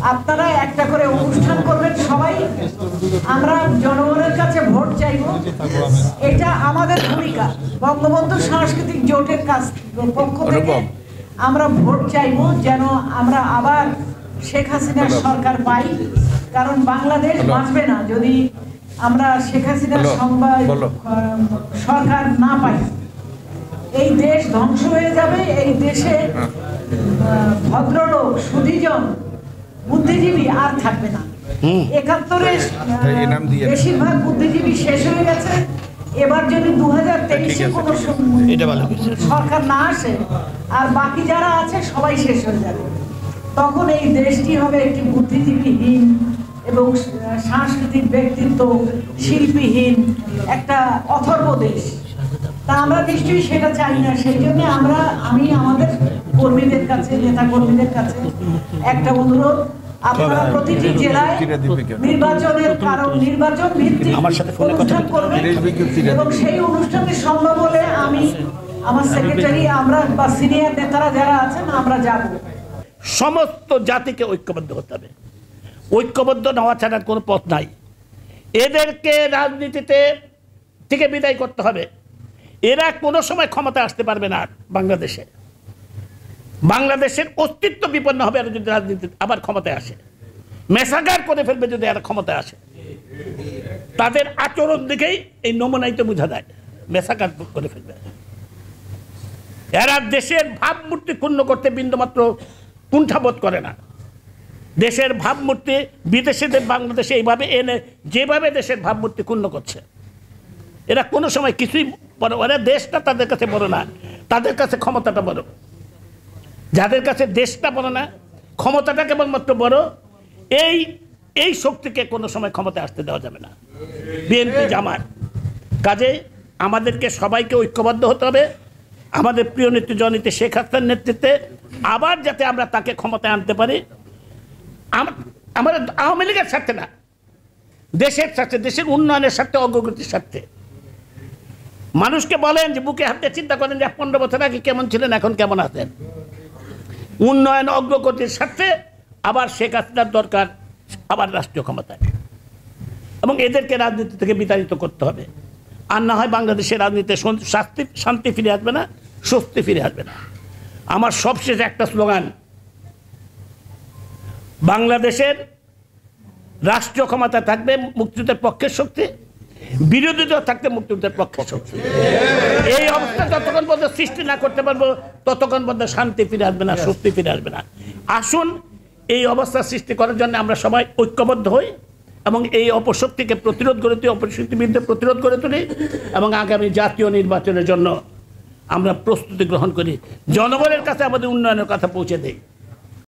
আপনারা একটা করে অনুষ্ঠান করবেন সবাই, আমরা জনগণের কাছে ভোট চাইব, এটা আমাদের ভূমিকা। বঙ্গবন্ধু সাংস্কৃতিক জোটের পক্ষ থেকে আমরা ভোট চাইব যেন আমরা আবার শেখ হাসিনার সরকার পাই, কারণ বাংলাদেশ বাঁচবে না যদি আমরা শেখ হাসিনার সরকার না পাই। এই দেশ ধ্বংস হয়ে যাবে, এই দেশে ভদ্রলোক সুধীজন বুদ্ধিজীবী আর থাকবে না। ৭১-এ বেশিরভাগ বুদ্ধিজীবী শেষ হয়ে গেছে। এবার যদি 2023-এ কোনো সরকার না আসে আর বাকি যারা আছে সবাই শেষ হয়ে যাবে, তখন এই দেশটি হবে একটি বুদ্ধিজীবীহীন এবং সাংস্কৃতিক ব্যক্তিত্ব শিল্পীহীন একটা অথর্ব দেশ। তা আমরা নিশ্চয়ই সেটা চাই না। সেই জন্য আমি আমাদের কর্মীদের কাছে, নেতা কর্মীদের কাছে একটা অনুরোধ, আপনারা প্রতিটি জেলায় নির্বাচনের কারণ নির্বাচন ভিত্তিক অনুষ্ঠান করবেন এবং সেই অনুষ্ঠানে সম্ভব হলে আমি আমার সেক্রেটারি আমরা বা সিনিয়র নেতারা যারা আছেন আমরা যাব। সমস্ত জাতিকে ঐক্যবদ্ধ হতে হবে, ঐক্যবদ্ধ নেওয়া ছাড়া কোনো পথ নাই। এদেরকে রাজনীতিতে থেকে বিদায় করতে হবে। এরা কোনো সময় ক্ষমতা আসতে পারবে না বাংলাদেশে। বাংলাদেশের অস্তিত্ব বিপন্ন হবে আর যদি রাজনীতি আবার ক্ষমতায় আসে, মেসাগার করে ফেলবে যদি এরা ক্ষমতায় আসে। তাদের আচরণ দেখেই এই নমুনাই তো বোঝা যায়, মেসাগার করে ফেলবে। এরা দেশের ভাবমূর্তি ক্ষুণ্ণ করতে বিন্দুমাত্র কুণ্ঠাবোধ করে না। দেশের ভাবমূর্তি বিদেশিদের বাংলাদেশে এইভাবে এনে যেভাবে দেশের ভাবমূর্তি ক্ষুণ্ণ করছে, এরা কোনো সময় কিছুই বড়, ওরা দেশটা তাদের কাছে বড় না, তাদের কাছে ক্ষমতাটা বড়। যাদের কাছে দেশটা বড় না, ক্ষমতাটা কেবলমাত্র বড়, এই শক্তিকে কোনো সময় ক্ষমতায় আসতে দেওয়া যাবে না। বিএনপি জামাত কাজে আমাদেরকে সবাইকে ঐক্যবদ্ধ হতে হবে। আমাদের প্রিয় নেত্রী জননেত্রী শেখ হাসিনার নেতৃত্বে আবার যাতে আমরা তাকে ক্ষমতায় আনতে পারি, আমাদের আওয়ামী লীগের স্বার্থে না, দেশের স্বার্থে, দেশের উন্নয়নের স্বার্থে, অগ্রগতির স্বার্থে। মানুষকে বলেন যে বুকে হাতে চিন্তা করেন যে 15 বছর আগে কেমন ছিলেন, এখন কেমন আছেন। উন্নয়ন অগ্রগতির স্বার্থে আবার শেখ হাসিনার দরকার, আবার রাষ্ট্রীয় ক্ষমতায়, এবং এদেরকে রাজনীতি থেকে বিতাড়িত করতে হবে। আর না হয় বাংলাদেশের রাজনীতিতে শান্তি ফিরে আসবে না, স্বস্তি ফিরে আসবে না। আমার সবশেষ একটা স্লোগান, বাংলাদেশের রাষ্ট্রীয় ক্ষমতা থাকবে মুক্তিযুদ্ধের পক্ষের শক্তি, বিরোধীরা থাকতে মুক্তিযুদ্ধের পক্ষের শক্তি। এই অবস্থা যতক্ষণ পর্যন্ত সৃষ্টি না করতে পারবো ততক্ষণ পর্যন্ত শান্তি ফিরে আসবে না, স্বস্তি ফিরে আসবে না। আসুন এই অবস্থা সৃষ্টি করার জন্য আমরা সবাই ঐক্যবদ্ধ হই এবং এই অপশক্তিকে প্রতিরোধ করে তুলি, অপশক্তির বিরুদ্ধে প্রতিরোধ করে তুলি এবং আগামী জাতীয় নির্বাচনের জন্য আমরা প্রস্তুতি গ্রহণ করি, জনগণের কাছে আমাদের উন্নয়নের কথা পৌঁছে দেই।